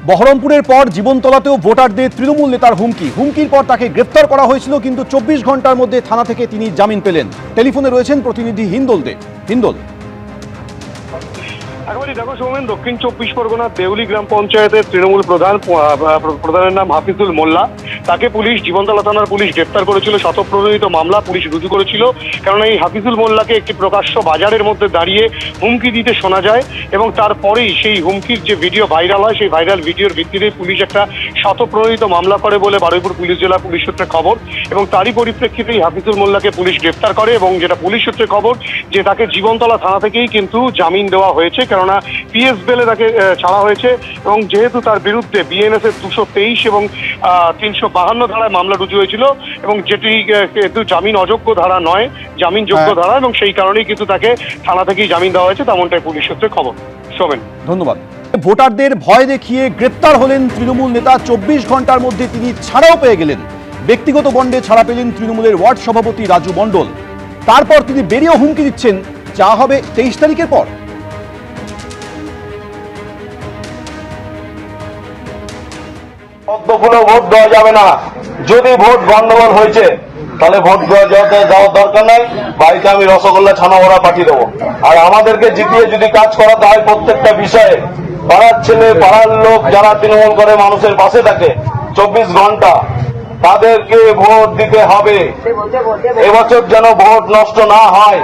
বহরমপুরের পর জীবনতলাতেও ভোটারদের তৃণমূল নেতার হুমকির পর তাকে গ্রেফতার করা হয়েছিল, কিন্তু 24 ঘন্টার মধ্যে থানা থেকে তিনি জামিন পেলেন। টেলিফোনে রয়েছেন প্রতিনিধি হিন্দল দে। হিন্দল, একবারই দেখো সৌমেন, দক্ষিণ 24 পরগনার দেউলি গ্রাম পঞ্চায়েতের তৃণমূল প্রধানের নাম হাফিজুল মোল্লা। তাকে পুলিশ, জীবনতলা থানার পুলিশ গ্রেপ্তার করেছিল। শতপ্রণোদিত মামলা পুলিশ রুজু করেছিল, কারণ এই হাফিজুল মোল্লাকে একটি প্রকাশ্য বাজারের মধ্যে দাঁড়িয়ে হুমকি দিতে শোনা যায়, এবং তারপরেই সেই হুমকির যে ভিডিও ভাইরাল হয়, সেই ভাইরাল ভিডিওর ভিত্তিতে পুলিশ একটা শতপ্রণোদিত মামলা করে বলে বারুইপুর পুলিশ জেলা পুলিশ সূত্রে খবর। এবং তারই পরিপ্রেক্ষিতেই হাফিজুল মোল্লাকে পুলিশ গ্রেপ্তার করে, এবং যেটা পুলিশ সূত্রে খবর যে তাকে জীবনতলা থানা থেকেই কিন্তু জামিন দেওয়া হয়েছে, কেননা পিএস বেলে তাকে ছাড়া হয়েছে। এবং যেহেতু তার বিরুদ্ধে বিএনএস এর 223 এবং 352 ধারায় মামলা রুজু হয়েছিল, এবং যেটি কিন্তু জামিন অযোগ্য ধারা নয়, জামিনযোগ্য ধারা, এবং সেই কারণেই কিন্তু তাকে থানা থেকেই জামিন দেওয়া হয়েছে, তেমনটাই পুলিশ সূত্রে খবর। শোভেন, ধন্যবাদ। ভোটারদের ভয় দেখিয়ে গ্রেপ্তার হলেন তৃণমূল নেতা। 24 ঘন্টার মধ্যে তিনি ছাড়াও পেয়ে গেলেন। ব্যক্তিগত বন্ডে ছাড়া পেলেন তৃণমূলের ওয়ার্ড সভাপতি রাজু মণ্ডল। তারপর তিনি বেরিয়ে হুমকি দিচ্ছেন, যা হবে 23 তারিখের পর। পদ্মফুলে ভোট দেওয়া যাবে না। যদি ভোট গন্ডগোল হয়েছে তাহলে ভোট যাওয়ার দরকার নাই। বাড়িতে আমি রসগোল্লা ছানা ভরা পাঠিয়ে দেবো। আর আমাদেরকে জিতিয়ে যদি কাজ করাতে হয় প্রত্যেকটা বিষয়ে, পাড়ার ছেলে পাড়ার লোক যারা তৃণমূল করে মানুষের পাশে থাকে 24 ঘন্টা, তাদেরকে ভোট দিতে হবে। এবছর যেন ভোট নষ্ট না হয়,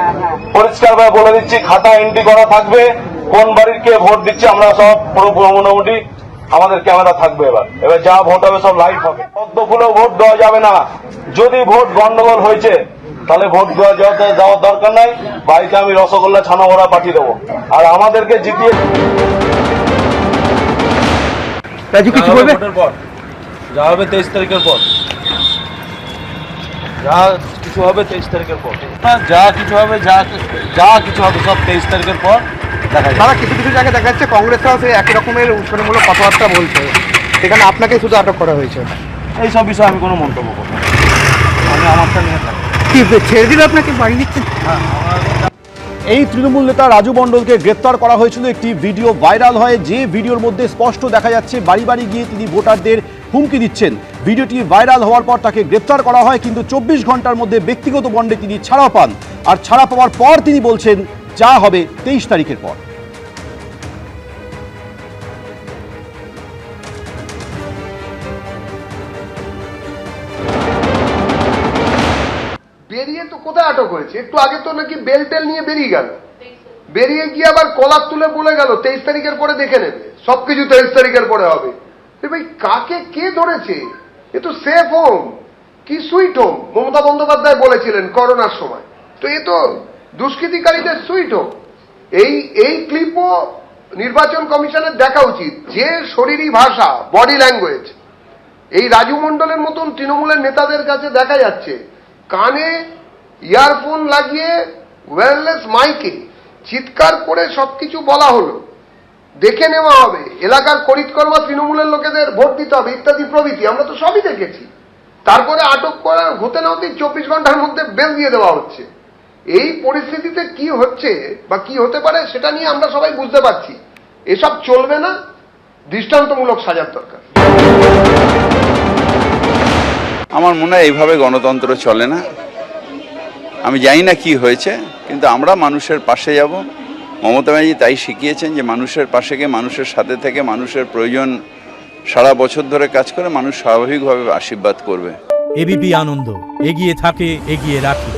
পরিষ্কারভাবে বলে দিচ্ছি, খাতা এন্ট্রি করা থাকবে কোন বাড়ির কে ভোট দিচ্ছে। আমরা সব মোটামুটি আমাদের ক্যামেরা থাকবে। এবার যা ভোট হবে সব লাইভ হবে। পদ্মফুলেও ভোট দেওয়া যাবে না। যদি ভোট গন্ডগোল হয়েছে তাহলে ভোট যাওয়ার দরকার নাই। বাড়িতে আমি রসগোল্লা ছানা ভরা পাঠিয়ে দেবো। আর আমাদেরকে জিতিয়ে কিছু বলবে পর যা হবে 23 তারিখের পর, যা কিছু হবে 23 তারিখের পর, যা কিছু হবে সব 23 তারিখের পর দেখা যাবে। কিছু কিছু জায়গায় দেখা যাচ্ছে কংগ্রেসরাও সেই একই রকমের উস্কানিমূলক কথাবার্তা বলছে, সেখানে আপনাকে শুধু আটক করা হয়েছে। এইসব বিষয়ে আমি কোনো মন্তব্য করবো না। আমি আমারটা নিয়ে থাকি। কি ছেড়ে দিল আপনাকে, বাড়ি নিচ্ছেন? এই তৃণমূল নেতা রাজু মণ্ডলকে গ্রেপ্তার করা হয়েছিল। একটি ভিডিও ভাইরাল হয়, যে ভিডিওর মধ্যে স্পষ্ট দেখা যাচ্ছে বাড়ি বাড়ি গিয়ে তিনি ভোটারদের হুমকি দিচ্ছেন। ভিডিওটি ভাইরাল হওয়ার পর তাকে গ্রেপ্তার করা হয়, কিন্তু 24 ঘন্টার মধ্যে ব্যক্তিগত বন্ডে তিনি ছাড়া পান। আর ছাড়া পাওয়ার পর তিনি বলছেন, যা হবে 23 তারিখের পর। বেরিয়ে তো কোথায় আটক হয়েছে? একটু আগে তো নাকি বেল টেল নিয়ে বেরিয়ে গেল, বেরিয়ে গিয়ে আবার কলার তুলে বলে গেল 23 তারিখের পরে দেখে নেবে, সবকিছু 23 তারিখের পরে হবে। ভাই, কাকে কে ধরেছে? এ তো সেফ হোম, কি সুইট হোম মমতা বন্দ্যোপাধ্যায় বলেছিলেন করোনার সময়। তো এ তো দুষ্কৃতিকারীদের সুইট হোম। এই ক্লিপও নির্বাচন কমিশনের দেখা উচিত। যে শরীরী ভাষা, বডি ল্যাঙ্গুয়েজ এই রাজু মণ্ডলের মতন তৃণমূলের নেতাদের কাছে দেখা যাচ্ছে, কানে ইয়ারফোন লাগিয়ে ওয়্যারলেস মাইকে চিৎকার করে সবকিছু বলা হলো, দেখে নেওয়া হবে, এলাকার করিতকর্মা তৃণমূলের লোকেদের ভোট দিতে হবে, ইত্যাদি প্রভৃতি। আমরা তো সবই দেখেছি। তারপরে আটক করা হতে না হতেই 24 ঘন্টার মধ্যে বেল দিয়ে দেওয়া হচ্ছে। এই পরিস্থিতিতে কি হচ্ছে বা কি হতে পারে সেটা নিয়ে আমরা সবাই বুঝতে পারছি। এসব চলবে না, দৃষ্টান্তমূলক সাজার দরকার। আমার মনে হয় এইভাবে গণতন্ত্র চলে না। আমি জানি না কি হয়েছে, কিন্তু আমরা মানুষের পাশে যাব। মমতা ব্যানার্জি তাই শিখিয়েছেন যে মানুষের পাশে গিয়ে, মানুষের সাথে থেকে, মানুষের প্রয়োজন সারা বছর ধরে কাজ করে মানুষ স্বাভাবিকভাবে আশীর্বাদ করবে। এবিপি আনন্দ, এগিয়ে থাকে, এগিয়ে রাখে।